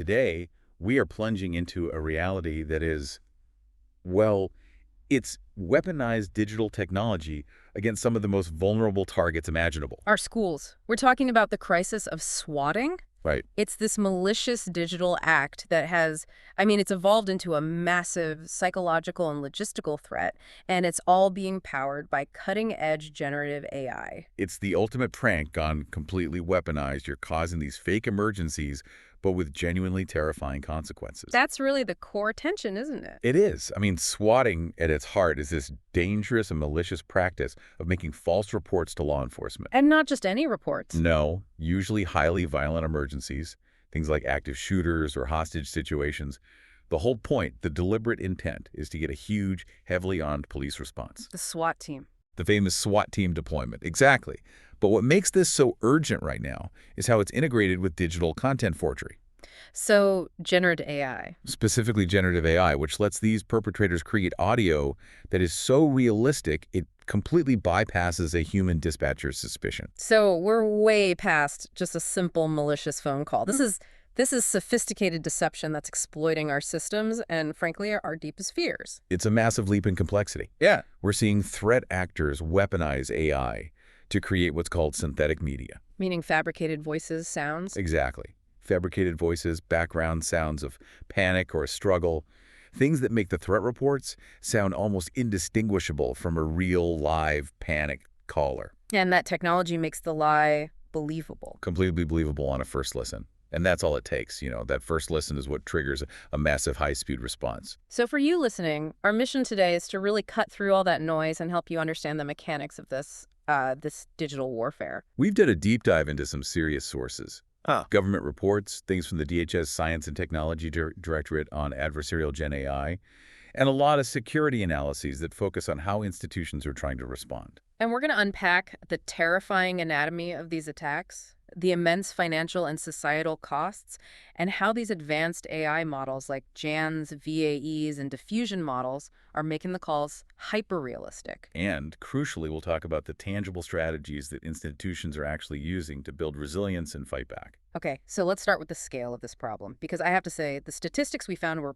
Today, we are plunging into a reality that is, well, it's weaponized digital technology against some of the most vulnerable targets imaginable. Our schools. We're talking about the crisis of swatting. Right. It's this malicious digital act that it's evolved into a massive psychological and logistical threat, and it's all being powered by cutting-edge generative AI. It's the ultimate prank gone completely weaponized. You're causing these fake emergencies, but with genuinely terrifying consequences. That's really the core tension, isn't it? It is. Swatting at its heart is this dangerous and malicious practice of making false reports to law enforcement. And not just any reports. No, usually highly violent emergencies, things like active shooters or hostage situations. The whole point, the deliberate intent, is to get a huge, heavily armed police response. The SWAT team. The famous SWAT team deployment. Exactly. But what makes this so urgent right now is how it's integrated with digital content forgery. So, generative AI. Specifically generative AI, which lets these perpetrators create audio that is so realistic it completely bypasses a human dispatcher's suspicion. So, we're way past just a simple malicious phone call. This is sophisticated deception that's exploiting our systems and, frankly, our deepest fears. It's a massive leap in complexity. Yeah. We're seeing threat actors weaponize AI to create what's called synthetic media. Meaning fabricated voices, sounds. Exactly. Fabricated voices, background sounds of panic or struggle, things that make the threat reports sound almost indistinguishable from a real, live panic caller. And that technology makes the lie believable. Completely believable on a first listen. And that's all it takes. That first listen is what triggers a massive high-speed response. So for you listening, our mission today is to really cut through all that noise and help you understand the mechanics of this digital warfare. We've done a deep dive into some serious sources. Government reports, things from the DHS Science and Technology Directorate on adversarial Gen AI, and a lot of security analyses that focus on how institutions are trying to respond. And we're going to unpack the terrifying anatomy of these attacks, the immense financial and societal costs, and how these advanced AI models like JANs, VAEs, and diffusion models are making the calls hyper-realistic. And, crucially, we'll talk about the tangible strategies that institutions are actually using to build resilience and fight back. Okay, so let's start with the scale of this problem, because I have to say, the statistics we found were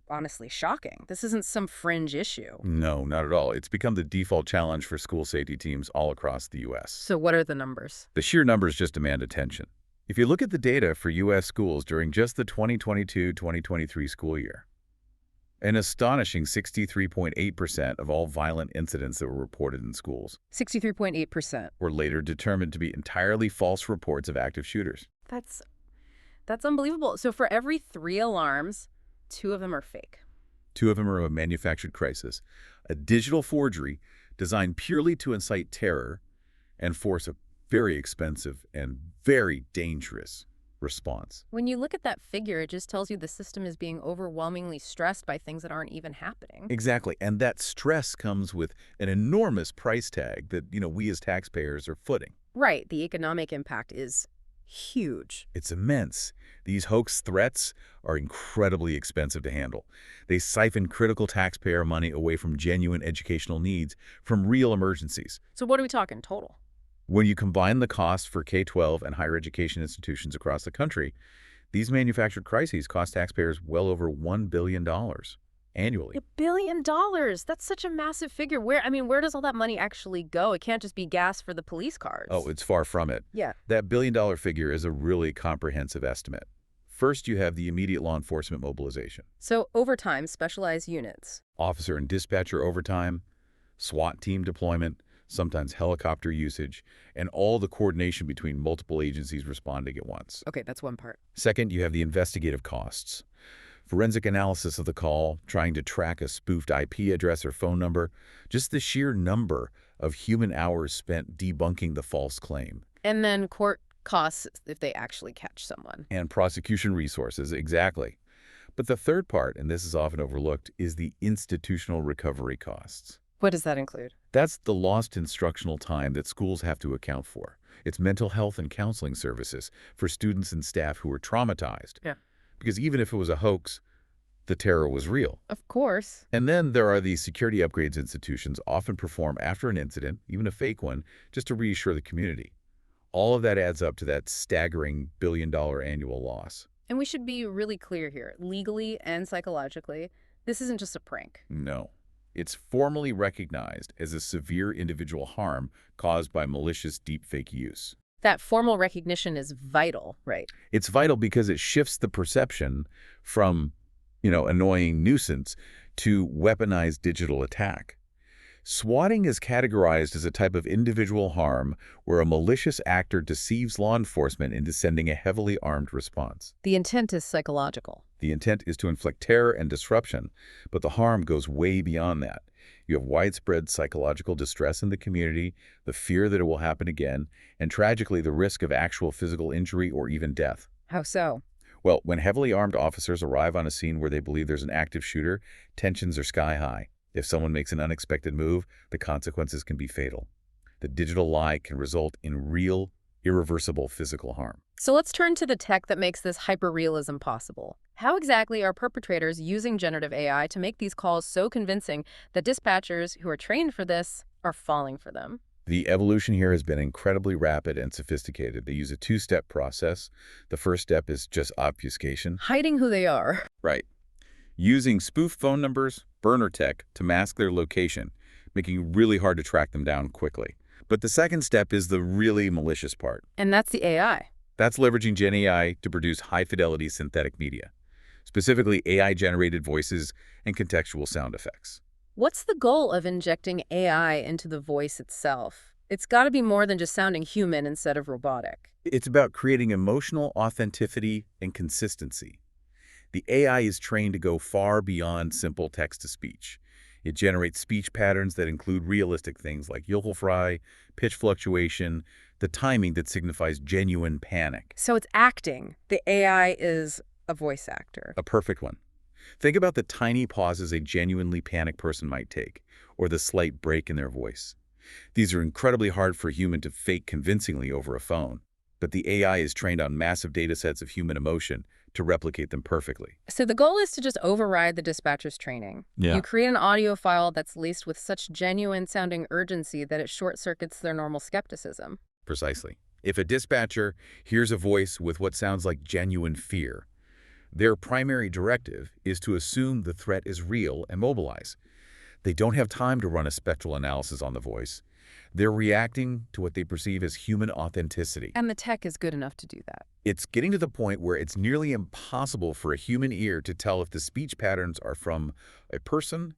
honestly shocking. This isn't some fringe issue. No, not at all. It's become the default challenge for school safety teams all across the U.S. So what are the numbers? The sheer numbers just demand attention. If you look at the data for U.S. schools during just the 2022-2023 school year, an astonishing 63.8% of all violent incidents that were reported in schools 63.8%. were later determined to be entirely false reports of active shooters. That's unbelievable. So for every 3 alarms, 2 of them are fake. 2 of them are a manufactured crisis, a digital forgery designed purely to incite terror and force a very expensive and very dangerous response. When you look at that figure, it just tells you the system is being overwhelmingly stressed by things that aren't even happening. Exactly. And that stress comes with an enormous price tag that, we as taxpayers are footing. Right. The economic impact is huge. It's immense. These hoax threats are incredibly expensive to handle. They siphon critical taxpayer money away from genuine educational needs, from real emergencies. So what are we talking total? When you combine the costs for K-12 and higher education institutions across the country, these manufactured crises cost taxpayers well over $1 billion annually. $1 billion. That's such a massive figure. Where does all that money actually go? It can't just be gas for the police cars. Oh, it's far from it. Yeah. That billion-dollar figure is a really comprehensive estimate. First, you have the immediate law enforcement mobilization. So overtime, specialized units. Officer and dispatcher overtime, SWAT team deployment, sometimes helicopter usage, and all the coordination between multiple agencies responding at once. Okay, that's one part. Second, you have the investigative costs. Forensic analysis of the call, trying to track a spoofed IP address or phone number, just the sheer number of human hours spent debunking the false claim. And then court costs if they actually catch someone. And prosecution resources, exactly. But the third part, and this is often overlooked, is the institutional recovery costs. What does that include? That's the lost instructional time that schools have to account for. It's mental health and counseling services for students and staff who are traumatized. Yeah. Because even if it was a hoax, the terror was real. Of course. And then there are these security upgrades institutions often perform after an incident, even a fake one, just to reassure the community. All of that adds up to that staggering billion-dollar annual loss. And we should be really clear here, legally and psychologically, this isn't just a prank. No. It's formally recognized as a severe individual harm caused by malicious deepfake use. That formal recognition is vital, right? It's vital because it shifts the perception from, annoying nuisance to weaponized digital attack. Swatting is categorized as a type of individual harm where a malicious actor deceives law enforcement into sending a heavily armed response. The intent is psychological. The intent is to inflict terror and disruption, but the harm goes way beyond that. You have widespread psychological distress in the community, the fear that it will happen again, and tragically the risk of actual physical injury or even death. How so? Well, when heavily armed officers arrive on a scene where they believe there's an active shooter, tensions are sky high. If someone makes an unexpected move, the consequences can be fatal. The digital lie can result in real, irreversible physical harm. So let's turn to the tech that makes this hyperrealism possible. How exactly are perpetrators using generative AI to make these calls so convincing that dispatchers who are trained for this are falling for them? The evolution here has been incredibly rapid and sophisticated. They use a two-step process. The first step is just obfuscation. Hiding who they are. Right. Using spoof phone numbers, burner tech, to mask their location, making it really hard to track them down quickly. But the second step is the really malicious part. And that's the AI. That's leveraging Gen AI to produce high-fidelity synthetic media, specifically AI-generated voices and contextual sound effects. What's the goal of injecting AI into the voice itself? It's got to be more than just sounding human instead of robotic. It's about creating emotional authenticity and consistency. The AI is trained to go far beyond simple text-to-speech. It generates speech patterns that include realistic things like yokel fry, pitch fluctuation, the timing that signifies genuine panic. So it's acting. The AI is a voice actor. A perfect one. Think about the tiny pauses a genuinely panicked person might take, or the slight break in their voice. These are incredibly hard for a human to fake convincingly over a phone, but the AI is trained on massive data sets of human emotion to replicate them perfectly. So the goal is to just override the dispatcher's training. Yeah. You create an audio file that's laced with such genuine-sounding urgency that it short-circuits their normal skepticism. Precisely. If a dispatcher hears a voice with what sounds like genuine fear, their primary directive is to assume the threat is real and mobilize. They don't have time to run a spectral analysis on the voice. They're reacting to what they perceive as human authenticity. And the tech is good enough to do that. It's getting to the point where it's nearly impossible for a human ear to tell if the speech patterns are from a person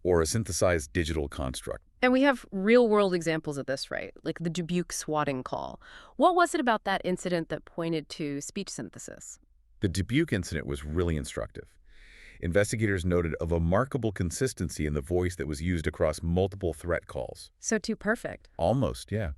or a synthesized digital construct. And we have real-world examples of this, right? Like the Dubuque swatting call. What was it about that incident that pointed to speech synthesis? The Dubuque incident was really instructive. Investigators noted a remarkable consistency in the voice that was used across multiple threat calls. So too perfect. Almost, yeah.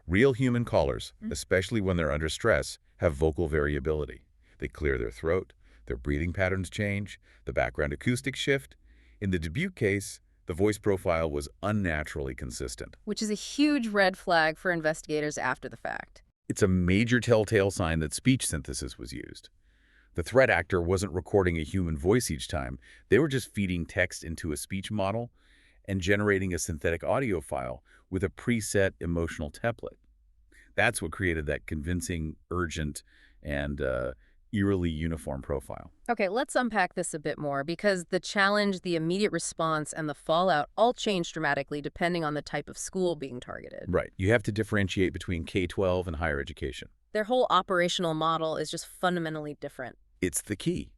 Real human callers, especially when they're under stress, have vocal variability. They clear their throat, their breathing patterns change, the background acoustics shift. In the Dubuque case, the voice profile was unnaturally consistent. Which is a huge red flag for investigators after the fact. It's a major telltale sign that speech synthesis was used. The threat actor wasn't recording a human voice each time. They were just feeding text into a speech model and generating a synthetic audio file with a preset emotional template. That's what created that convincing, urgent, and eerily uniform profile. Okay, let's unpack this a bit more because the challenge, the immediate response, and the fallout all change dramatically depending on the type of school being targeted. Right. You have to differentiate between K-12 and higher education. Their whole operational model is just fundamentally different. It's the key.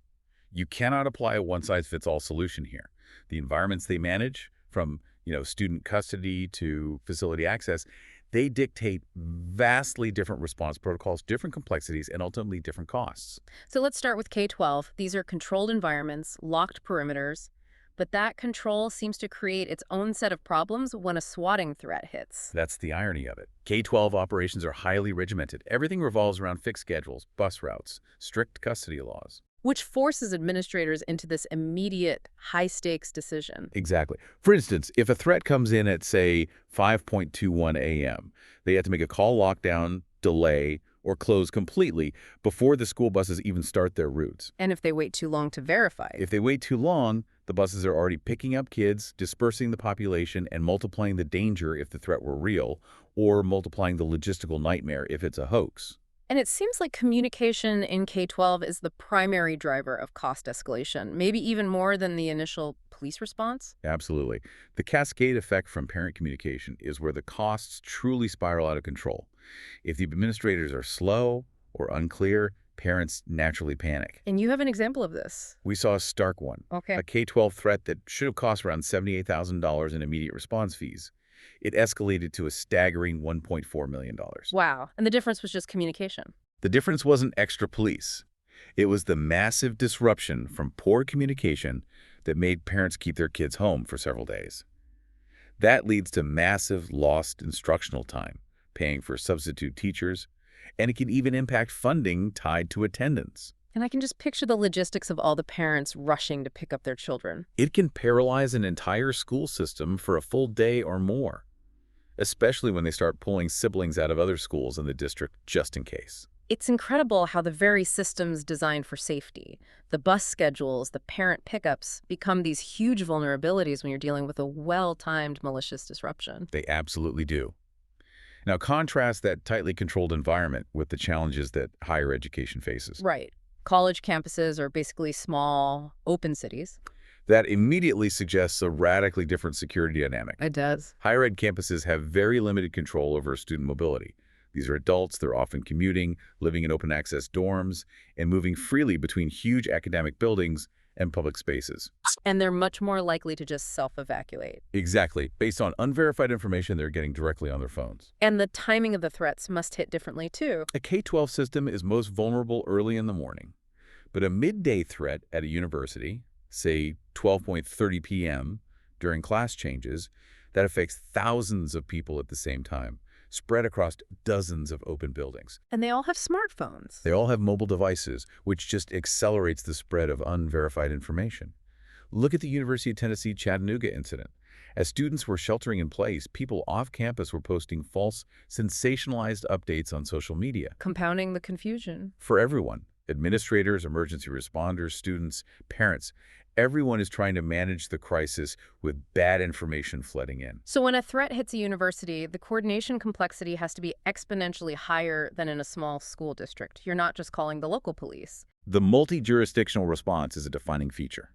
You cannot apply a one-size-fits-all solution here. The environments they manage, from student custody to facility access, they dictate vastly different response protocols, different complexities, and ultimately different costs. So let's start with K-12. These are controlled environments, locked perimeters, but that control seems to create its own set of problems when a swatting threat hits. That's the irony of it. K-12 operations are highly regimented. Everything revolves around fixed schedules, bus routes, strict custody laws. Which forces administrators into this immediate, high-stakes decision. Exactly. For instance, if a threat comes in at, say, 5:21 a.m., they have to make a call lockdown, delay, or close completely before the school buses even start their routes. And if they wait too long to verify. If they wait too long, the buses are already picking up kids, dispersing the population, and multiplying the danger if the threat were real, or multiplying the logistical nightmare if it's a hoax. And it seems like communication in K-12 is the primary driver of cost escalation, maybe even more than the initial police response. Absolutely. The cascade effect from parent communication is where the costs truly spiral out of control. If the administrators are slow or unclear, parents naturally panic. And you have an example of this. We saw a stark one, Okay. a K-12 threat that should have cost around $78,000 in immediate response fees. It escalated to a staggering $1.4 million. Wow. And the difference was just communication. The difference wasn't extra police. It was the massive disruption from poor communication that made parents keep their kids home for several days. That leads to massive lost instructional time, paying for substitute teachers, and it can even impact funding tied to attendance. And I can just picture the logistics of all the parents rushing to pick up their children. It can paralyze an entire school system for a full day or more, especially when they start pulling siblings out of other schools in the district just in case. It's incredible how the very systems designed for safety, the bus schedules, the parent pickups, become these huge vulnerabilities when you're dealing with a well-timed malicious disruption. They absolutely do. Now, contrast that tightly controlled environment with the challenges that higher education faces. Right. College campuses are basically small, open cities. That immediately suggests a radically different security dynamic. It does. Higher ed campuses have very limited control over student mobility. These are adults, they're often commuting, living in open-access dorms, and moving freely between huge academic buildings and public spaces. And they're much more likely to just self-evacuate. Exactly, based on unverified information they're getting directly on their phones. And the timing of the threats must hit differently, too. A K-12 system is most vulnerable early in the morning, but a midday threat at a university, say 12:30 p.m., during class changes, that affects thousands of people at the same time, spread across dozens of open buildings. And they all have smartphones. They all have mobile devices, which just accelerates the spread of unverified information. Look at the University of Tennessee Chattanooga incident. As students were sheltering in place, people off campus were posting false, sensationalized updates on social media. Compounding the confusion. For everyone, administrators, emergency responders, students, parents, everyone is trying to manage the crisis with bad information flooding in. So when a threat hits a university, the coordination complexity has to be exponentially higher than in a small school district. You're not just calling the local police. The multi-jurisdictional response is a defining feature.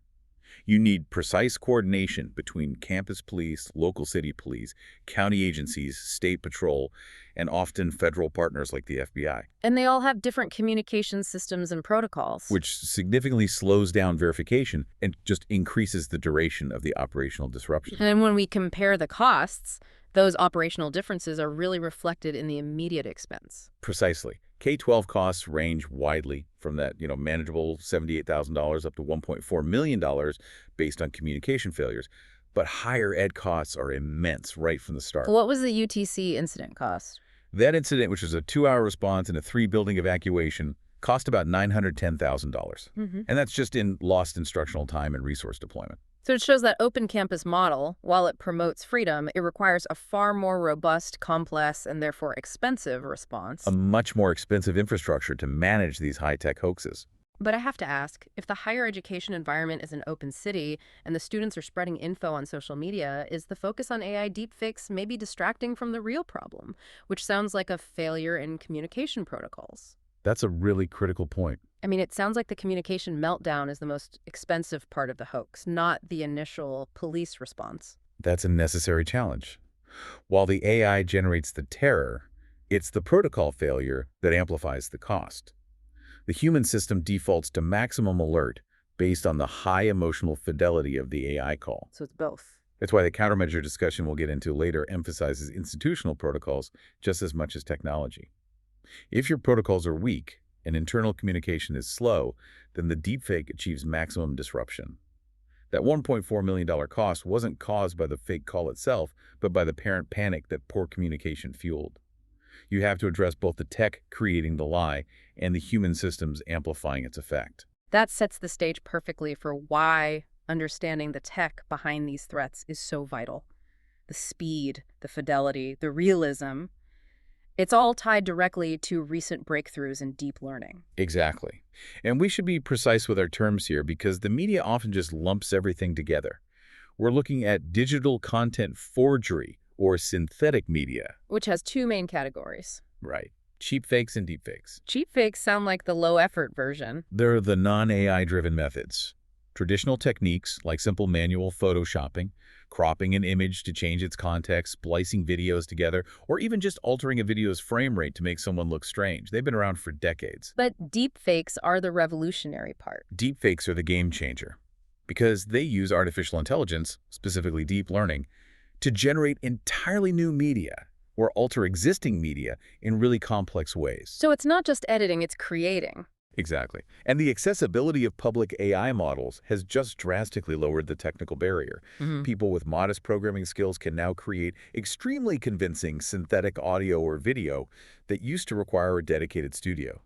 You need precise coordination between campus police, local city police, county agencies, state patrol, and often federal partners like the FBI. And they all have different communication systems and protocols. Which significantly slows down verification and just increases the duration of the operational disruption. And when we compare the costs, those operational differences are really reflected in the immediate expense. Precisely. K-12 costs range widely from that, manageable $78,000 up to $1.4 million based on communication failures. But higher ed costs are immense right from the start. What was the UTC incident cost? That incident, which was a 2-hour response and a 3-building evacuation, cost about $910,000. And that's just in lost instructional time and resource deployment. So it shows that open campus model, while it promotes freedom, it requires a far more robust, complex, and therefore expensive response. A much more expensive infrastructure to manage these high-tech hoaxes. But I have to ask, if the higher education environment is an open city and the students are spreading info on social media, is the focus on AI deepfakes maybe distracting from the real problem, which sounds like a failure in communication protocols? That's a really critical point. I mean, it sounds like the communication meltdown is the most expensive part of the hoax, not the initial police response. That's a necessary challenge. While the AI generates the terror, it's the protocol failure that amplifies the cost. The human system defaults to maximum alert based on the high emotional fidelity of the AI call. So it's both. That's why the countermeasure discussion we'll get into later emphasizes institutional protocols just as much as technology. If your protocols are weak and internal communication is slow, then the deepfake achieves maximum disruption. That $1.4 million cost wasn't caused by the fake call itself, but by the parent panic that poor communication fueled. You have to address both the tech creating the lie and the human systems amplifying its effect. That sets the stage perfectly for why understanding the tech behind these threats is so vital. The speed, the fidelity, the realism. It's all tied directly to recent breakthroughs in deep learning. Exactly. And we should be precise with our terms here because the media often just lumps everything together. We're looking at digital content forgery or synthetic media. Which has two main categories. Right. cheap fakes and deepfakes. Cheap fakes sound like the low-effort version. They're the non-AI-driven methods. Traditional techniques like simple manual photoshopping, cropping an image to change its context, splicing videos together, or even just altering a video's frame rate to make someone look strange. They've been around for decades. But deepfakes are the revolutionary part. Deepfakes are the game changer because they use artificial intelligence, specifically deep learning, to generate entirely new media or alter existing media in really complex ways. So it's not just editing, it's creating. Exactly. And the accessibility of public AI models has just drastically lowered the technical barrier. People with modest programming skills can now create extremely convincing synthetic audio or video that used to require a dedicated studio.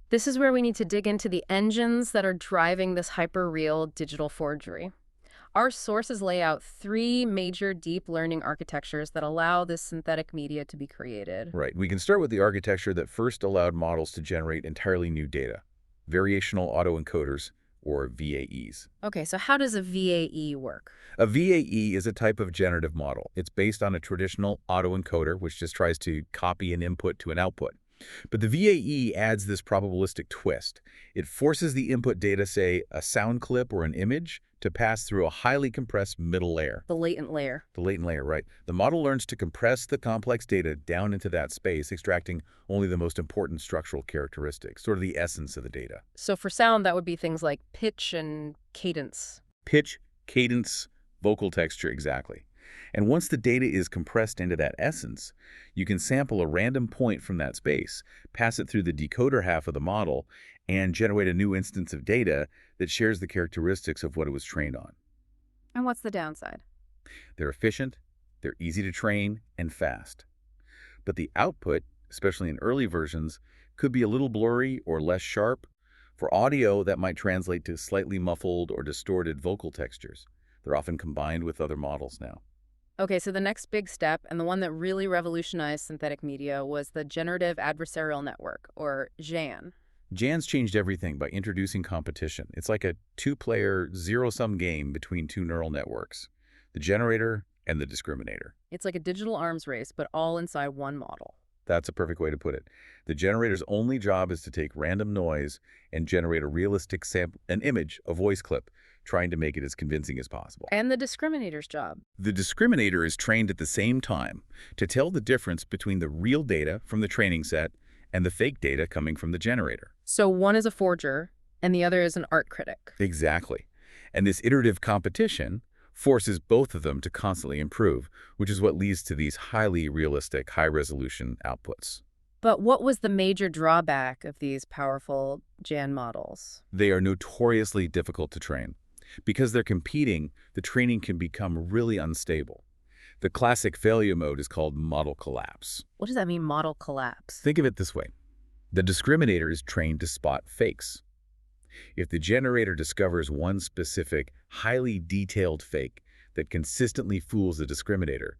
This is where we need to dig into the engines that are driving this hyper-real digital forgery. Our sources lay out 3 major deep learning architectures that allow this synthetic media to be created. Right. We can start with the architecture that first allowed models to generate entirely new data, variational autoencoders, or VAEs. Okay, so how does a VAE work? A VAE is a type of generative model. It's based on a traditional autoencoder, which just tries to copy an input to an output. But the VAE adds this probabilistic twist. It forces the input data, say, a sound clip or an image, to pass through a highly compressed middle layer. The latent layer. The latent layer, right. The model learns to compress the complex data down into that space, extracting only the most important structural characteristics, sort of the essence of the data. So for sound, that would be things like pitch and cadence. Pitch, cadence, vocal texture, exactly. And once the data is compressed into that essence, you can sample a random point from that space, pass it through the decoder half of the model, and generate a new instance of data that shares the characteristics of what it was trained on. And what's the downside? They're efficient, they're easy to train, and fast. But the output, especially in early versions, could be a little blurry or less sharp. For audio, that might translate to slightly muffled or distorted vocal textures. They're often combined with other models now. Okay, so the next big step, and the one that really revolutionized synthetic media, was the generative adversarial network, or GAN. GAN's changed everything by introducing competition. It's like a two-player, zero-sum game between 2 neural networks, the generator and the discriminator. It's like a digital arms race, but all inside one model. That's a perfect way to put it. The generator's only job is to take random noise and generate a realistic sample, an image, a voice clip, trying to make it as convincing as possible. And the discriminator's job. The discriminator is trained at the same time to tell the difference between the real data from the training set and the fake data coming from the generator. So one is a forger, and the other is an art critic. Exactly. And this iterative competition forces both of them to constantly improve, which is what leads to these highly realistic, high-resolution outputs. But what was the major drawback of these powerful GAN models? They are notoriously difficult to train. Because they're competing, the training can become really unstable. The classic failure mode is called model collapse. What does that mean, model collapse? Think of it this way. The discriminator is trained to spot fakes. If the generator discovers one specific, highly detailed fake that consistently fools the discriminator,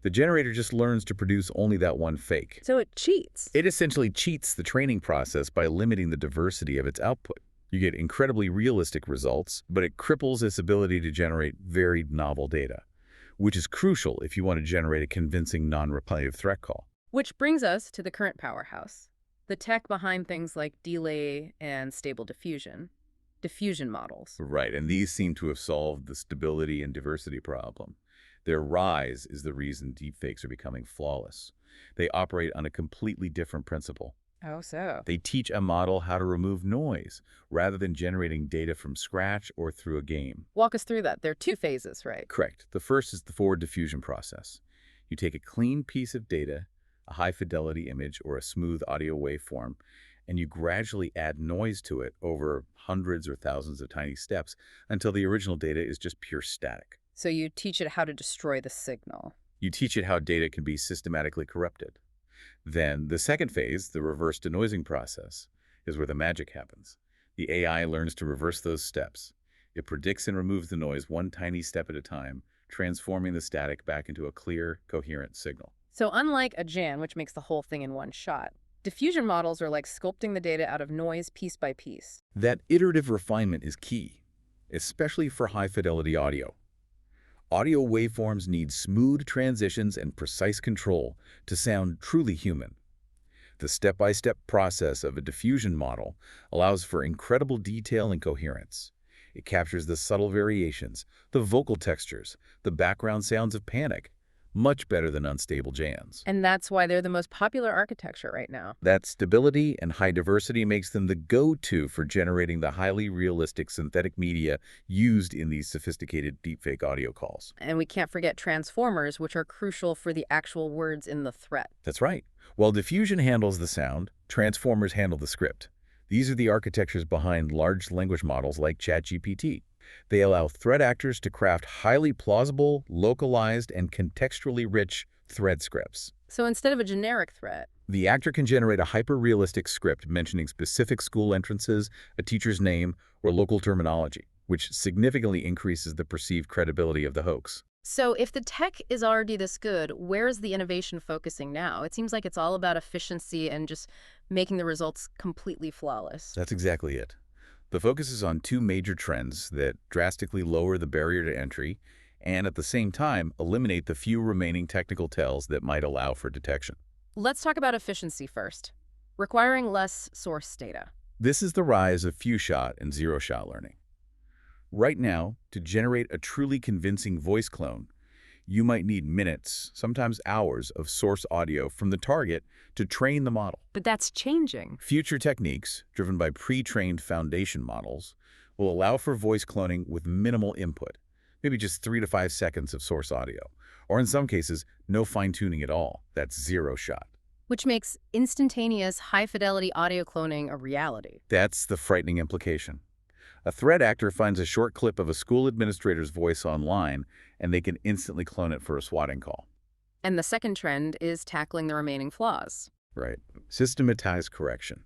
the generator just learns to produce only that one fake. So it cheats. It essentially cheats the training process by limiting the diversity of its output. You get incredibly realistic results, but it cripples its ability to generate very novel data, which is crucial if you want to generate a convincing non-repetitive threat call. Which brings us to the current powerhouse, the tech behind things like delay and stable diffusion models. Right, and these seem to have solved the stability and diversity problem. Their rise is the reason deepfakes are becoming flawless. They operate on a completely different principle. Oh, so? They teach a model how to remove noise rather than generating data from scratch or through a game. Walk us through that. There are 2 phases, right? Correct. The first is the forward diffusion process. You take a clean piece of data, a high-fidelity image or a smooth audio waveform, and you gradually add noise to it over hundreds or thousands of tiny steps until the original data is just pure static. So you teach it how to destroy the signal. You teach it how data can be systematically corrupted. Then the second phase, the reverse denoising process, is where the magic happens. The AI learns to reverse those steps. It predicts and removes the noise one tiny step at a time, transforming the static back into a clear, coherent signal. So unlike a GAN, which makes the whole thing in one shot, diffusion models are like sculpting the data out of noise piece by piece. That iterative refinement is key, especially for high-fidelity audio. Audio waveforms need smooth transitions and precise control to sound truly human. The step-by-step process of a diffusion model allows for incredible detail and coherence. It captures the subtle variations, the vocal textures, the background sounds of panic, much better than unstable jams. And that's why they're the most popular architecture right now. That stability and high diversity makes them the go-to for generating the highly realistic synthetic media used in these sophisticated deepfake audio calls. And we can't forget transformers, which are crucial for the actual words in the threat. That's right. While diffusion handles the sound, transformers handle the script. These are the architectures behind large language models like ChatGPT. They allow threat actors to craft highly plausible, localized, and contextually rich threat scripts. So instead of a generic threat, The actor can generate a hyper-realistic script mentioning specific school entrances, a teacher's name, or local terminology, which significantly increases the perceived credibility of the hoax. so if the tech is already this good, where's the innovation focusing now? It seems like it's all about efficiency and just making the results completely flawless. That's exactly it. The focus is on two major trends that drastically lower the barrier to entry and at the same time eliminate the few remaining technical tells that might allow for detection. Let's talk about efficiency first, requiring less source data. This is the rise of few-shot and zero-shot learning. Right now, to generate a truly convincing voice clone, you might need minutes, sometimes hours, of source audio from the target to train the model. But that's changing. Future techniques, driven by pre-trained foundation models, will allow for voice cloning with minimal input, maybe just 3 to 5 seconds of source audio, or in some cases, no fine-tuning at all. That's zero shot. Which makes instantaneous, high-fidelity audio cloning a reality. That's the frightening implication. A threat actor finds a short clip of a school administrator's voice online, and they can instantly clone it for a swatting call. And the second trend is tackling the remaining flaws. Right. Systematized correction.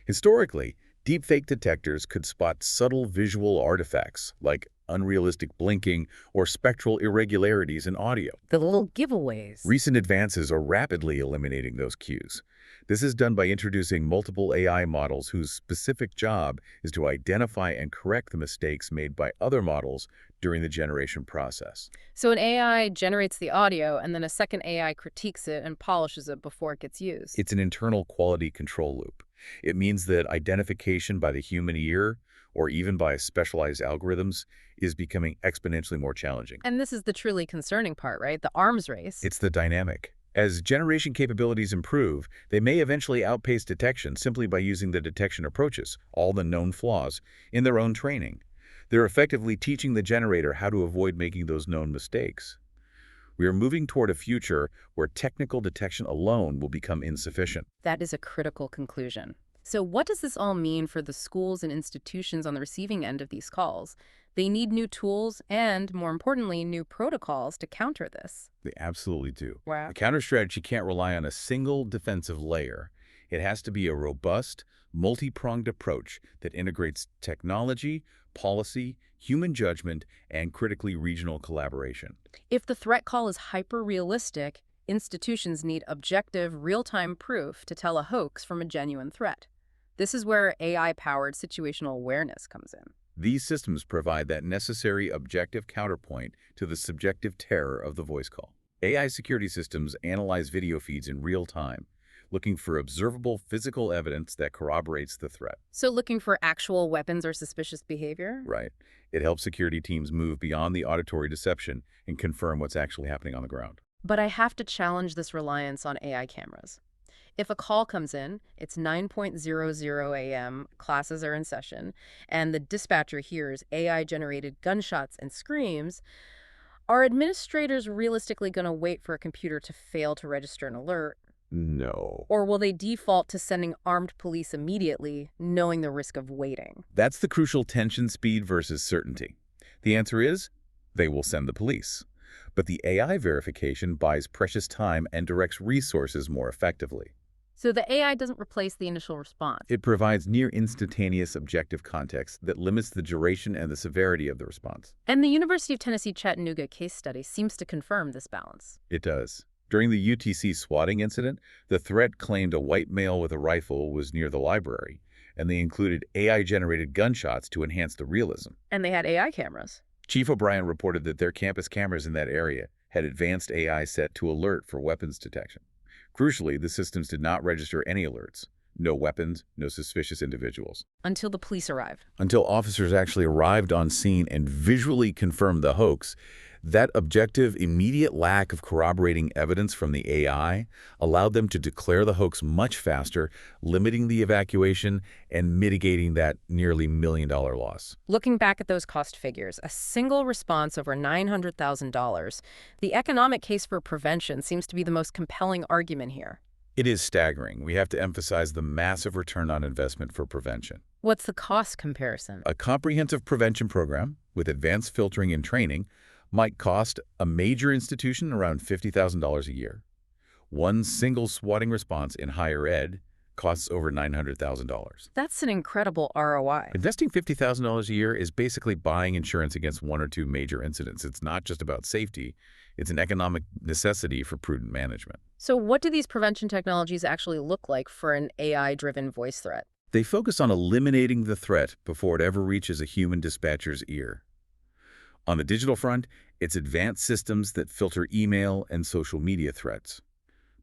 Historically, deepfake detectors could spot subtle visual artifacts like unrealistic blinking or spectral irregularities in audio. The little giveaways. Recent advances are rapidly eliminating those cues. This is done by introducing multiple AI models whose specific job is to identify and correct the mistakes made by other models during the generation process. So an AI generates the audio, and then a second AI critiques it and polishes it before it gets used. It's an internal quality control loop. It means that identification by the human ear, or even by specialized algorithms, is becoming exponentially more challenging. And this is the truly concerning part, right? The arms race. It's the dynamic. As generation capabilities improve, they may eventually outpace detection simply by using the detection approaches, all the known flaws, in their own training. They're effectively teaching the generator how to avoid making those known mistakes. We are moving toward a future where technical detection alone will become insufficient. That is a critical conclusion. So what does this all mean for the schools and institutions on the receiving end of these calls? They need new tools and, more importantly, new protocols to counter this. They absolutely do. Wow. The counter strategy can't rely on a single defensive layer. It has to be a robust, multi-pronged approach that integrates technology, policy, human judgment, and critically regional collaboration. If the threat call is hyper-realistic, institutions need objective, real-time proof to tell a hoax from a genuine threat. This is where AI-powered situational awareness comes in. These systems provide that necessary objective counterpoint to the subjective terror of the voice call. AI security systems analyze video feeds in real time, looking for observable physical evidence that corroborates the threat. So looking for actual weapons or suspicious behavior? Right. It helps security teams move beyond the auditory deception and confirm what's actually happening on the ground. But I have to challenge this reliance on AI cameras. If a call comes in, it's 9:00 a.m., classes are in session, and the dispatcher hears AI-generated gunshots and screams, are administrators realistically going to wait for a computer to fail to register an alert? No. Or will they default to sending armed police immediately, knowing the risk of waiting? That's the crucial tension: speed versus certainty. The answer is, they will send the police. But the AI verification buys precious time and directs resources more effectively. So the AI doesn't replace the initial response. It provides near instantaneous objective context that limits the duration and the severity of the response. And the University of Tennessee Chattanooga case study seems to confirm this balance. It does. During the UTC swatting incident, the threat claimed a white male with a rifle was near the library, and they included AI-generated gunshots to enhance the realism. And they had AI cameras. Chief O'Brien reported that their campus cameras in that area had advanced AI set to alert for weapons detection. Crucially, the systems did not register any alerts. No weapons, no suspicious individuals. Until the police arrived. Until officers actually arrived on scene and visually confirmed the hoax, that objective, immediate lack of corroborating evidence from the AI allowed them to declare the hoax much faster, limiting the evacuation and mitigating that nearly $1 million loss. Looking back at those cost figures, a single response over $900,000, the economic case for prevention seems to be the most compelling argument here. It is staggering. We have to emphasize the massive return on investment for prevention. What's the cost comparison? A comprehensive prevention program with advanced filtering and training might cost a major institution around $50,000 a year. One single swatting response in higher ed costs over $900,000. That's an incredible ROI. Investing $50,000 a year is basically buying insurance against one or two major incidents. It's not just about safety. It's an economic necessity for prudent management. So what do these prevention technologies actually look like for an AI-driven voice threat? They focus on eliminating the threat before it ever reaches a human dispatcher's ear. On the digital front, it's advanced systems that filter email and social media threats.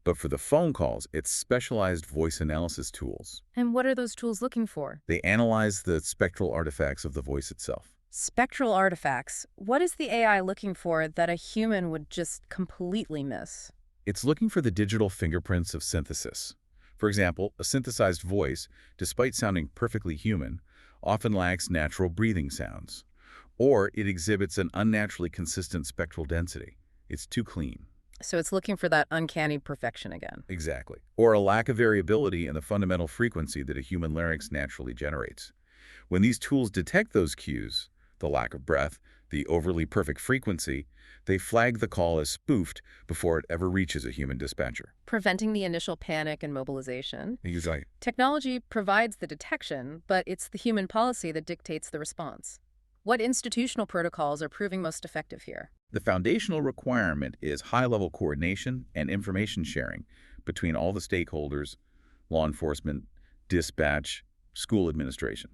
But for the phone calls, it's specialized voice analysis tools. And what are those tools looking for? They analyze the spectral artifacts of the voice itself. Spectral artifacts. What is the AI looking for that a human would just completely miss? It's looking for the digital fingerprints of synthesis. For example, a synthesized voice, despite sounding perfectly human, often lacks natural breathing sounds. Or it exhibits an unnaturally consistent spectral density. It's too clean. So it's looking for that uncanny perfection again. Exactly. Or a lack of variability in the fundamental frequency that a human larynx naturally generates. When these tools detect those cues, the lack of breath, the overly perfect frequency, they flag the call as spoofed before it ever reaches a human dispatcher. Preventing the initial panic and mobilization. Exactly. Technology provides the detection, but it's the human policy that dictates the response. What institutional protocols are proving most effective here? The foundational requirement is high-level coordination and information sharing between all the stakeholders, law enforcement, dispatch, school administration.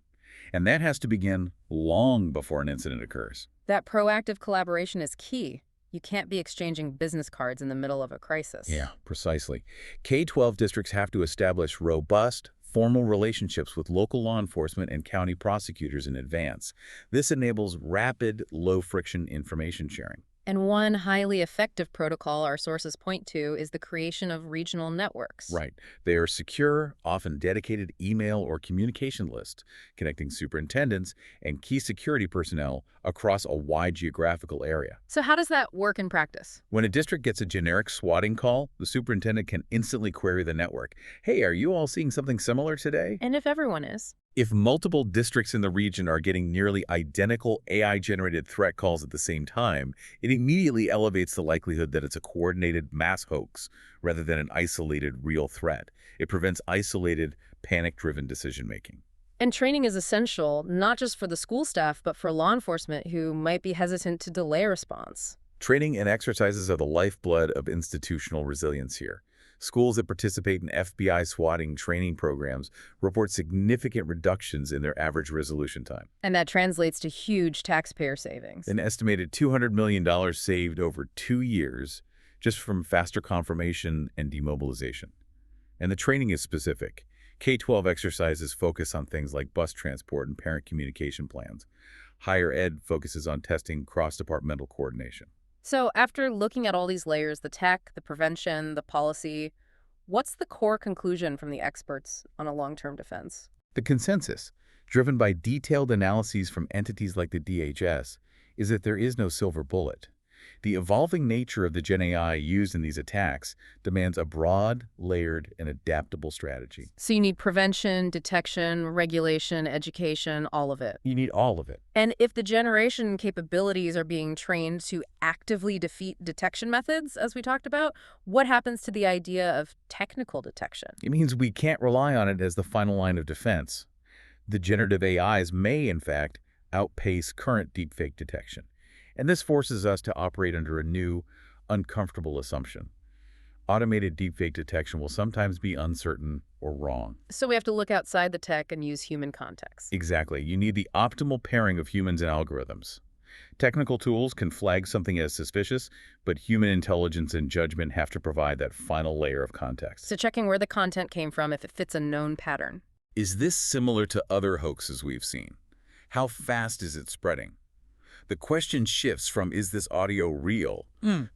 And that has to begin long before an incident occurs. That proactive collaboration is key. You can't be exchanging business cards in the middle of a crisis. Yeah, precisely. K-12 districts have to establish robust, formal relationships with local law enforcement and county prosecutors in advance. This enables rapid, low-friction information sharing. And one highly effective protocol our sources point to is the creation of regional networks. Right. They are secure, often dedicated email or communication lists connecting superintendents and key security personnel across a wide geographical area. So how does that work in practice? When a district gets a generic swatting call, the superintendent can instantly query the network. Hey, are you all seeing something similar today? And if everyone is? If multiple districts in the region are getting nearly identical AI-generated threat calls at the same time, it immediately elevates the likelihood that it's a coordinated mass hoax rather than an isolated real threat. It prevents isolated, panic-driven decision-making. And training is essential, not just for the school staff, but for law enforcement who might be hesitant to delay a response. Training and exercises are the lifeblood of institutional resilience here. Schools that participate in FBI swatting training programs report significant reductions in their average resolution time. And that translates to huge taxpayer savings. An estimated $200 million saved over 2 years just from faster confirmation and demobilization. And the training is specific. K-12 exercises focus on things like bus transport and parent communication plans. Higher ed focuses on testing cross-departmental coordination. So after looking at all these layers, the tech, the prevention, the policy, what's the core conclusion from the experts on a long-term defense? The consensus, driven by detailed analyses from entities like the DHS, is that there is no silver bullet. The evolving nature of the Gen AI used in these attacks demands a broad, layered, and adaptable strategy. So you need prevention, detection, regulation, education, all of it. You need all of it. And if the generation capabilities are being trained to actively defeat detection methods, as we talked about, what happens to the idea of technical detection? It means we can't rely on it as the final line of defense. The generative AIs may, in fact, outpace current deepfake detection. And this forces us to operate under a new, uncomfortable assumption. Automated deepfake detection will sometimes be uncertain or wrong. So we have to look outside the tech and use human context. Exactly. You need the optimal pairing of humans and algorithms. Technical tools can flag something as suspicious, but human intelligence and judgment have to provide that final layer of context. So checking where the content came from if it fits a known pattern. Is this similar to other hoaxes we've seen? How fast is it spreading? The question shifts from is this audio real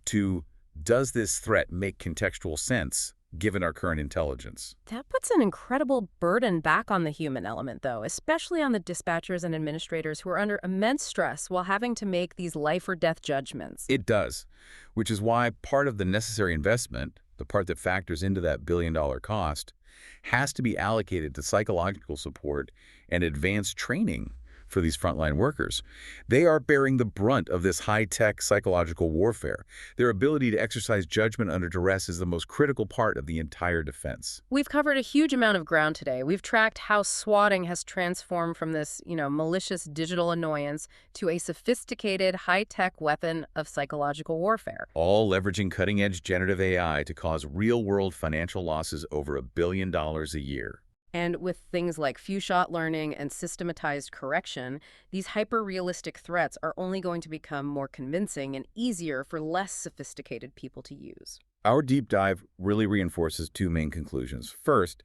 to does this threat make contextual sense given our current intelligence? That puts an incredible burden back on the human element, though, especially on the dispatchers and administrators who are under immense stress while having to make these life or death judgments. It does, which is why part of the necessary investment, the part that factors into that billion-dollar cost, has to be allocated to psychological support and advanced training for these frontline workers. They are bearing the brunt of this high-tech psychological warfare. Their ability to exercise judgment under duress is the most critical part of the entire defense. We've covered a huge amount of ground today. We've tracked how swatting has transformed from this, malicious digital annoyance to a sophisticated high-tech weapon of psychological warfare. All leveraging cutting-edge generative AI to cause real-world financial losses over $1 billion a year. And with things like few-shot learning and systematized correction, these hyper-realistic threats are only going to become more convincing and easier for less sophisticated people to use. Our deep dive really reinforces two main conclusions. First,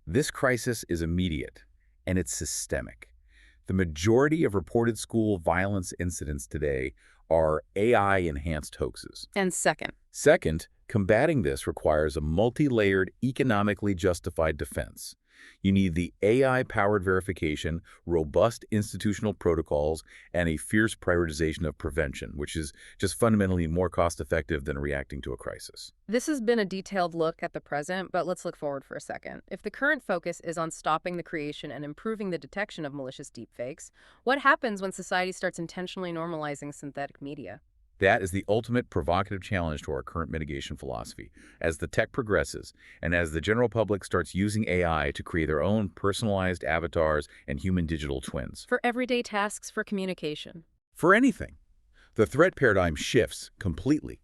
this crisis is immediate, and it's systemic. The majority of reported school violence incidents today are AI-enhanced hoaxes. And Second, combating this requires a multi-layered, economically justified defense. You need the AI-powered verification, robust institutional protocols, and a fierce prioritization of prevention, which is just fundamentally more cost-effective than reacting to a crisis. This has been a detailed look at the present, but let's look forward for a second. If the current focus is on stopping the creation and improving the detection of malicious deepfakes, what happens when society starts intentionally normalizing synthetic media? That is the ultimate provocative challenge to our current mitigation philosophy. As the tech progresses, and as the general public starts using AI to create their own personalized avatars and human digital twins. For everyday tasks, for communication. For anything. The threat paradigm shifts completely.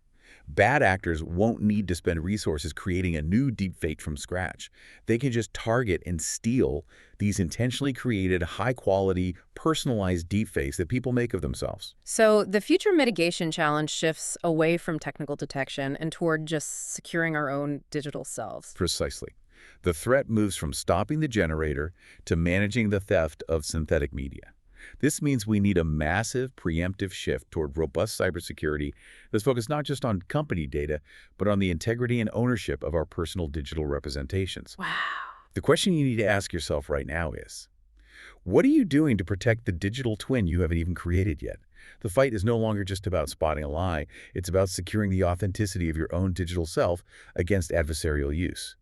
Bad actors won't need to spend resources creating a new deepfake from scratch. They can just target and steal these intentionally created, high-quality, personalized deepfakes that people make of themselves. So the future mitigation challenge shifts away from technical detection and toward just securing our own digital selves. Precisely. The threat moves from stopping the generator to managing the theft of synthetic media. This means we need a massive preemptive shift toward robust cybersecurity that's focused not just on company data, but on the integrity and ownership of our personal digital representations. Wow. The question you need to ask yourself right now is, what are you doing to protect the digital twin you haven't even created yet? The fight is no longer just about spotting a lie. It's about securing the authenticity of your own digital self against adversarial use.